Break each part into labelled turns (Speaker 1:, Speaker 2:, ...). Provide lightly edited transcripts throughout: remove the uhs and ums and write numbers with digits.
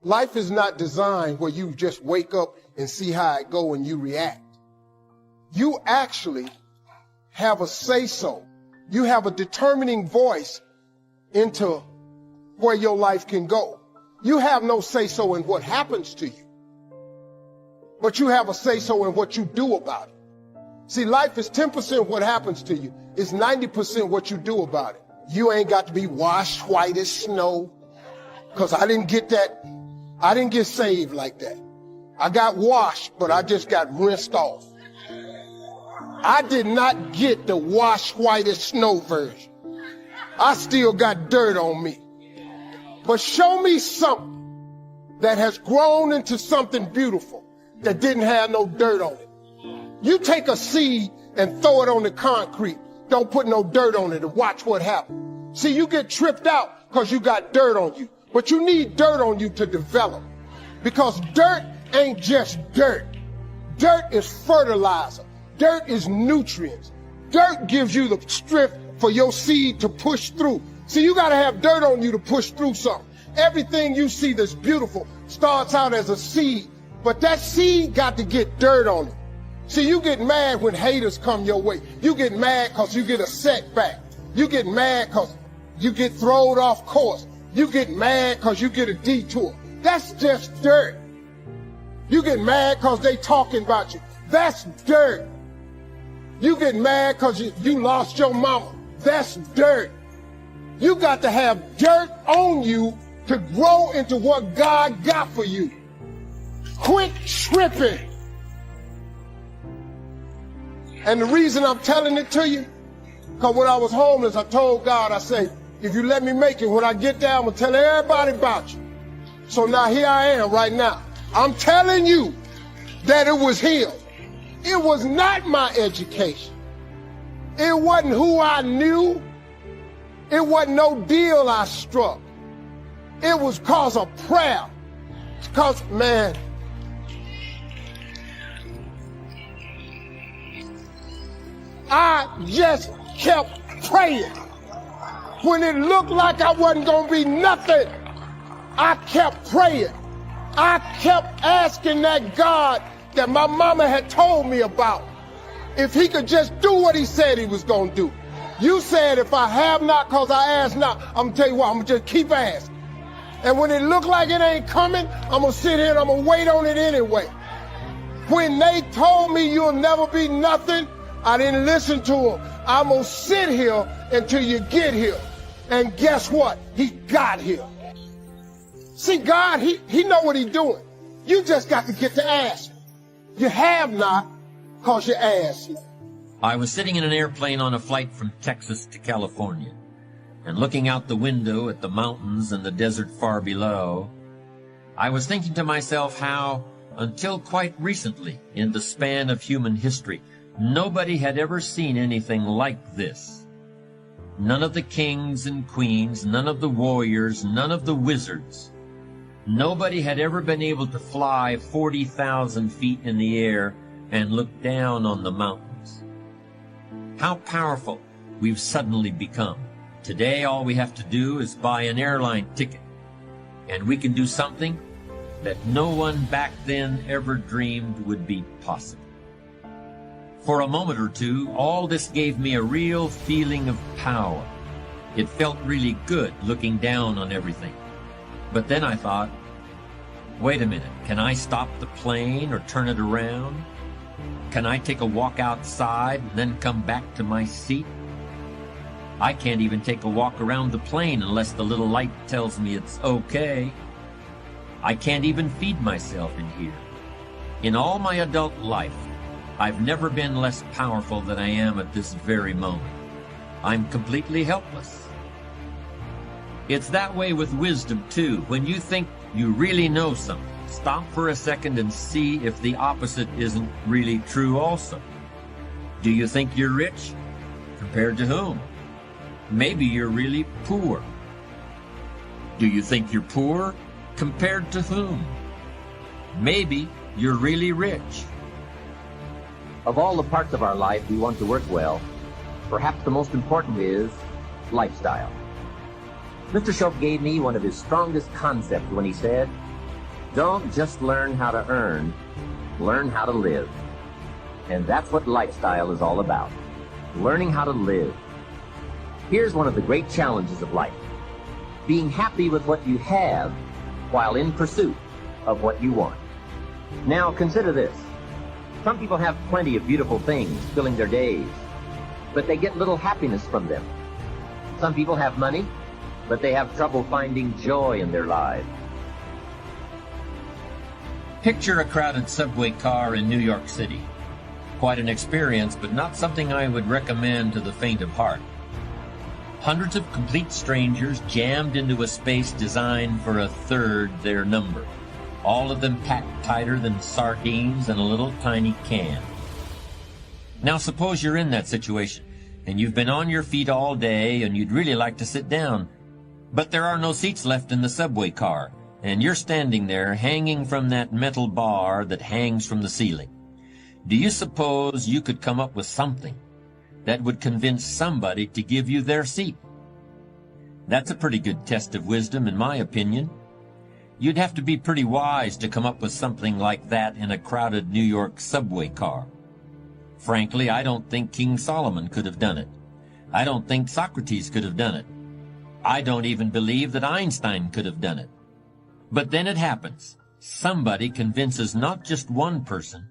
Speaker 1: Life is not designed where you just wake up and see how it go and you react. You actually have a say-so. You have a determining voice into where your life can go. You have no say-so in what happens to you, but you have a say-so in what you do about it. See, life is 10% what happens to you. It's 90% what you do about it. You ain't got to be washed white as snow, because I didn't get that. I didn't get saved like that. I got washed, but I just got rinsed off. I did not get the wash white as snow version. I still got dirt on me. But show me something that has grown into something beautiful that didn't have no dirt on it. You take a seed and throw it on the concrete. Don't put no dirt on it and watch what happens. See, you get tripped out because you got dirt on you. But you need dirt on you to develop. Because dirt ain't just dirt. Dirt is fertilizer. Dirt is nutrients. Dirt gives you the strength for your seed to push through. See, you got to have dirt on you to push through something. Everything you see that's beautiful starts out as a seed, but that seed got to get dirt on it. See, you get mad when haters come your way. You get mad because you get a setback. You get mad because you get thrown off course. You get mad because you get a detour. That's just dirt. You get mad because they talking about you. That's dirt. You get mad because you lost your mama. That's dirt. You got to have dirt on you to grow into what God got for you. Quit tripping. And the reason I'm telling it to you, because when I was homeless, I told God, I say, if you let me make it, when I get there, I'm going to tell everybody about you. So now here I am right now. I'm telling you that it was him. It was not my education. It wasn't who I knew. It wasn't no deal I struck. It was cause of prayer. It's cause, man, I just kept praying. When it looked like I wasn't gonna be nothing, I kept praying. I kept asking that God that my mama had told me about, if he could just do what he said he was gonna do. You said if I have not cause I ask not, I'm gonna tell you what, I'm gonna just keep asking. And when it look like it ain't coming, I'm gonna sit here and I'm gonna wait on it anyway. When they told me you'll never be nothing, I didn't listen to them. I'm gonna sit here until you get here. And guess what? He got here. See, God, he know what he's doing. You just got to get to ask. You have not, cause you ask.
Speaker 2: I was sitting in an airplane on a flight from Texas to California, and looking out the window at the mountains and the desert far below, I was thinking to myself how, until quite recently, in the span of human history, nobody had ever seen anything like this. None of the kings and queens, none of the warriors, none of the wizards. Nobody had ever been able to fly 40,000 feet in the air and look down on the mountains. How powerful we've suddenly become. Today, all we have to do is buy an airline ticket, and we can do something that no one back then ever dreamed would be possible. For a moment or two, all this gave me a real feeling of power. It felt really good looking down on everything. But then I thought, wait a minute, can I stop the plane or turn it around? Can I take a walk outside and then come back to my seat? I can't even take a walk around the plane unless the little light tells me it's okay. I can't even feed myself in here. In all my adult life, I've never been less powerful than I am at this very moment. I'm completely helpless. It's that way with wisdom, too. When you think you really know something, stop for a second and see if the opposite isn't really true also. Do you think you're rich? Compared to whom? Maybe you're really poor. Do you think you're poor? Compared to whom? Maybe you're really rich.
Speaker 3: Of all the parts of our life we want to work well, perhaps the most important is lifestyle. Mr. Schultz gave me one of his strongest concepts when he said, Don't just learn how to earn, learn how to live. And that's what lifestyle is all about, learning how to live. Here's one of the great challenges of life: being happy with what you have while in pursuit of what you want. Now consider this. Some people have plenty of beautiful things filling their days, but they get little happiness from them. Some people have money, but they have trouble finding joy in their lives.
Speaker 2: Picture a crowded subway car in New York City. Quite an experience, but not something I would recommend to the faint of heart. Hundreds of complete strangers jammed into a space designed for a third their number. All of them packed tighter than sardines in a little tiny can. Now suppose you're in that situation, and you've been on your feet all day, and you'd really like to sit down. But there are no seats left in the subway car, and you're standing there hanging from that metal bar that hangs from the ceiling. Do you suppose you could come up with something that would convince somebody to give you their seat? That's a pretty good test of wisdom, in my opinion. You'd have to be pretty wise to come up with something like that in a crowded New York subway car. Frankly, I don't think King Solomon could have done it. I don't think Socrates could have done it. I don't even believe that Einstein could have done it. But then it happens. Somebody convinces not just one person,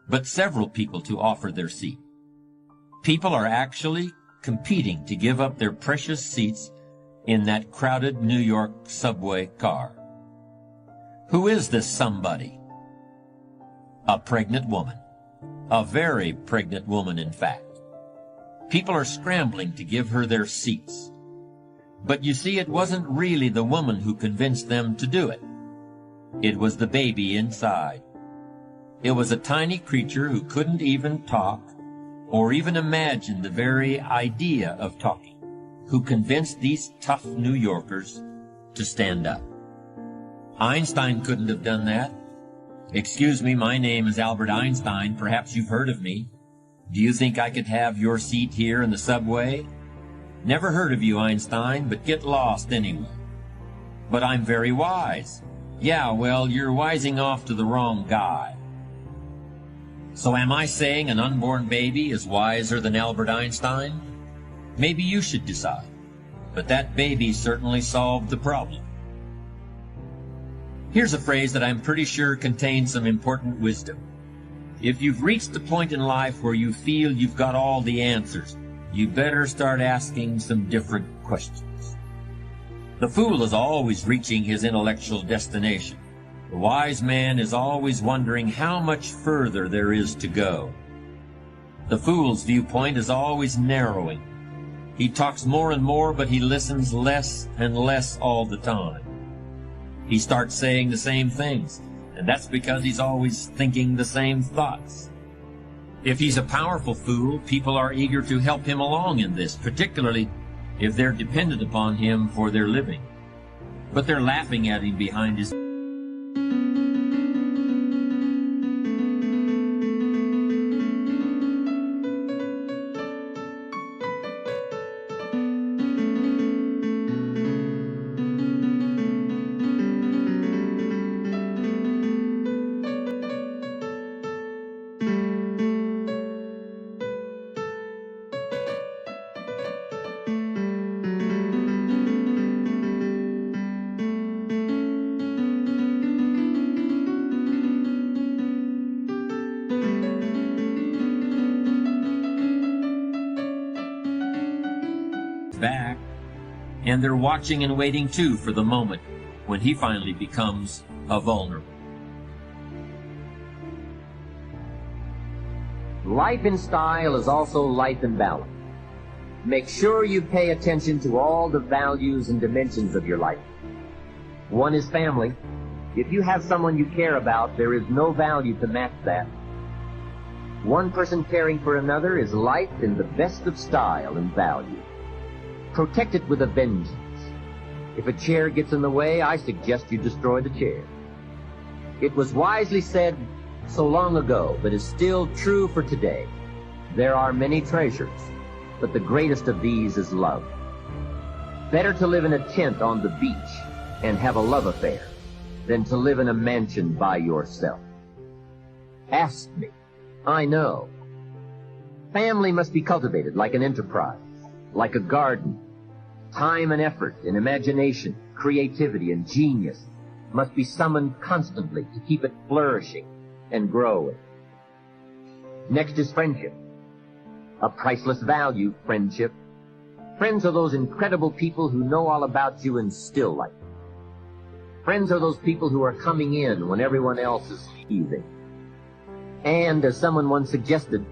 Speaker 2: but several people to offer their seat. People are actually competing to give up their precious seats in that crowded New York subway car. Who is this somebody? A pregnant woman. A very pregnant woman, in fact. People are scrambling to give her their seats. But you see, it wasn't really the woman who convinced them to do it. It was the baby inside. It was a tiny creature who couldn't even talk or even imagine the very idea of talking, who convinced these tough New Yorkers to stand up. Einstein couldn't have done that. Excuse me, my name is Albert Einstein. Perhaps you've heard of me. Do you think I could have your seat here in the subway? Never heard of you, Einstein, but get lost anyway. But I'm very wise. Yeah, well, you're wising off to the wrong guy. So am I saying an unborn baby is wiser than Albert Einstein? Maybe you should decide. But that baby certainly solved the problem. Here's a phrase that I'm pretty sure contains some important wisdom. If you've reached the point in life where you feel you've got all the answers, you better start asking some different questions. The fool is always reaching his intellectual destination. The wise man is always wondering how much further there is to go. The fool's viewpoint is always narrowing. He talks more and more, but he listens less and less all the time. He starts saying the same things, and that's because he's always thinking the same thoughts. If he's a powerful fool, people are eager to help him along in this, particularly if they're dependent upon him for their living. But they're laughing at him behind his back, and they're watching and waiting too for the moment when he finally becomes a vulnerable.
Speaker 3: Life in style is also life in balance. Make sure you pay attention to all the values and dimensions of your life. One is family. If you have someone you care about, there is no value to match that. One person caring for another is life in the best of style and value. Protect it with a vengeance. If a chair gets in the way, I suggest you destroy the chair. It was wisely said so long ago, but is still true for today. There are many treasures, but the greatest of these is love. Better to live in a tent on the beach and have a love affair than to live in a mansion by yourself. Ask me. I know. Family must be cultivated like an enterprise, like a garden. Time and effort and imagination, creativity and genius must be summoned constantly to keep it flourishing and growing. Next is friendship. A priceless value, friendship. Friends are those incredible people who know all about you and still like you. Friends are those people who are coming in when everyone else is leaving. And, as someone once suggested,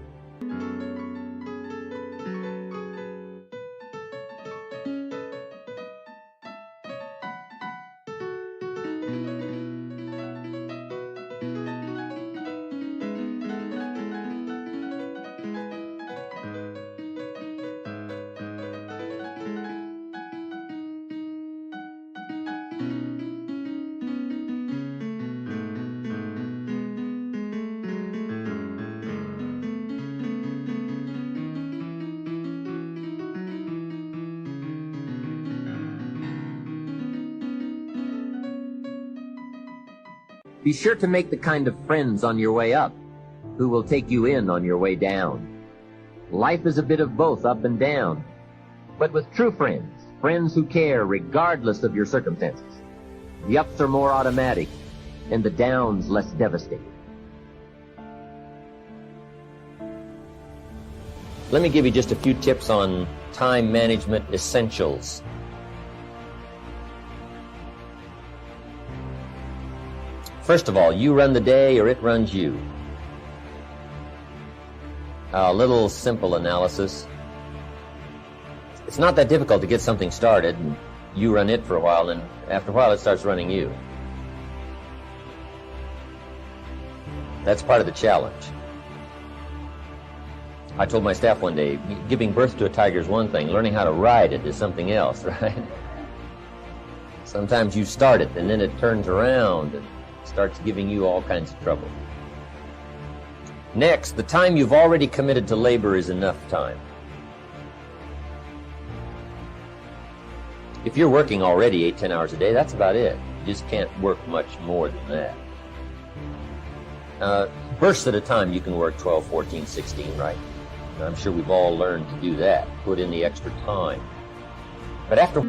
Speaker 3: be sure to make the kind of friends on your way up who will take you in on your way down. Life is a bit of both up and down, but with true friends, friends who care regardless of your circumstances, the ups are more automatic and the downs less devastating. Let me give you just a few tips on time management essentials. First of all, you run the day or it runs you. A little simple analysis. It's not that difficult to get something started, and you run it for a while, and after a while it starts running you. That's part of the challenge. I told my staff one day, giving birth to a tiger is one thing, learning how to ride it is something else, right? Sometimes you start it, and then it turns around and starts giving you all kinds of trouble. Next, the time you've already committed to labor is enough time. If you're working already 8-10 hours a day, that's about it. You just can't work much more than that. Bursts at a time, you can work 12, 14, 16, right? I'm sure we've all learned to do that, put in the extra time. But after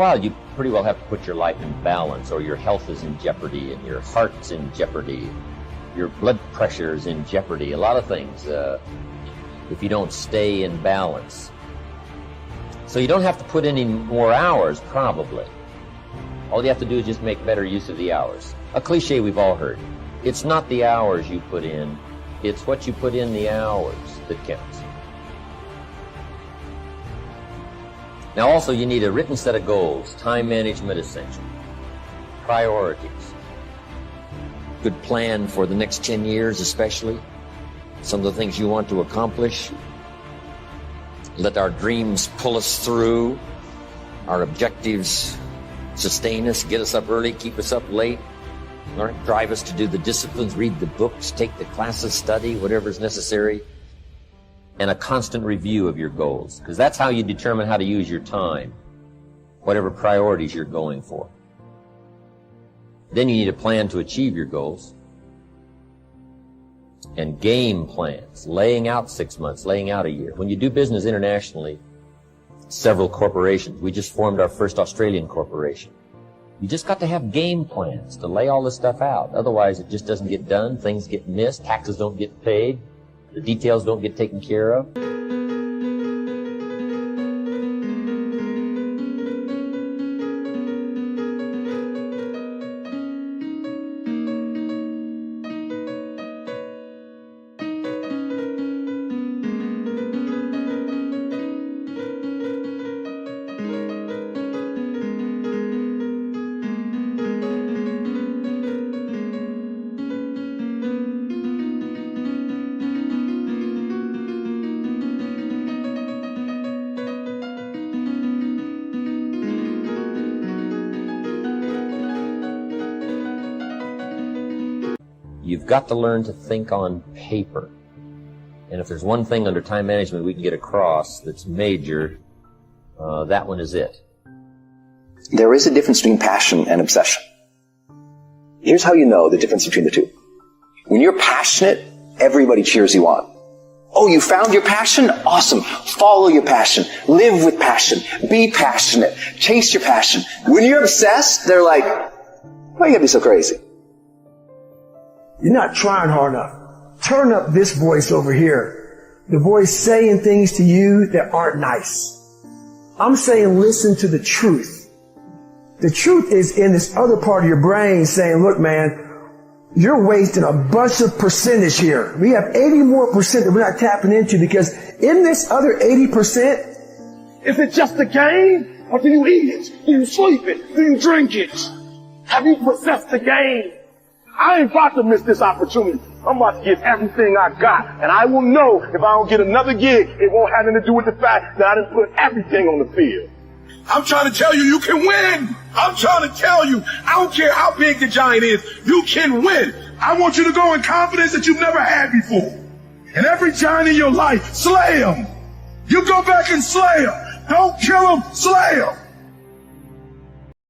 Speaker 3: while, you pretty well have to put your life in balance, or your health is in jeopardy, and your heart's in jeopardy, your blood pressure is in jeopardy, a lot of things, if you don't stay in balance. So you don't have to put any more hours, probably. All you have to do is just make better use of the hours. A cliche we've all heard. It's not the hours you put in, it's what you put in the hours that counts. Now also, you need a written set of goals, time management essential, priorities, good plan for the next 10 years especially, some of the things you want to accomplish, let our dreams pull us through, our objectives sustain us, get us up early, keep us up late, drive us to do the disciplines, read the books, take the classes, study, whatever's necessary. And a constant review of your goals, because that's how you determine how to use your time, whatever priorities you're going for. Then you need a plan to achieve your goals, and game plans, laying out 6 months, laying out a year. When you do business internationally, several corporations, we just formed our first Australian corporation. You just got to have game plans to lay all this stuff out. Otherwise, it just doesn't get done, things get missed, taxes don't get paid, the details don't get taken care of.
Speaker 2: you've got to learn to think on paper. And if there's one thing under time management we can get across that's major, that one is it.
Speaker 4: There is a difference between passion and obsession. Here's how you know the difference between the two. When you're passionate, everybody cheers you on. Oh, you found your passion? Awesome. Follow your passion. Live with passion. Be passionate. Chase your passion. When you're obsessed, they're like, why you gotta be so crazy?
Speaker 5: You're not trying hard enough. Turn up this voice over here. The voice saying things to you that aren't nice. I'm saying listen to the truth. The truth is in this other part of your brain saying, look, man, you're wasting a bunch of percentage here. We have 80 more percent that we're not tapping into, because in this other 80%,
Speaker 6: is it just a game? Or do you eat it? Do you sleep it? Do you drink it? Have you possessed the game? I ain't about to miss this opportunity. I'm about to get everything I got. And I will know if I don't get another gig, it won't have anything to do with the fact that I didn't put everything on the field.
Speaker 7: I'm trying to tell you, you can win. I'm trying to tell you, I don't care how big the giant is, you can win. I want you to go in confidence that you've never had before. And every giant in your life, slay him. You go back and slay him. Don't kill him, slay him.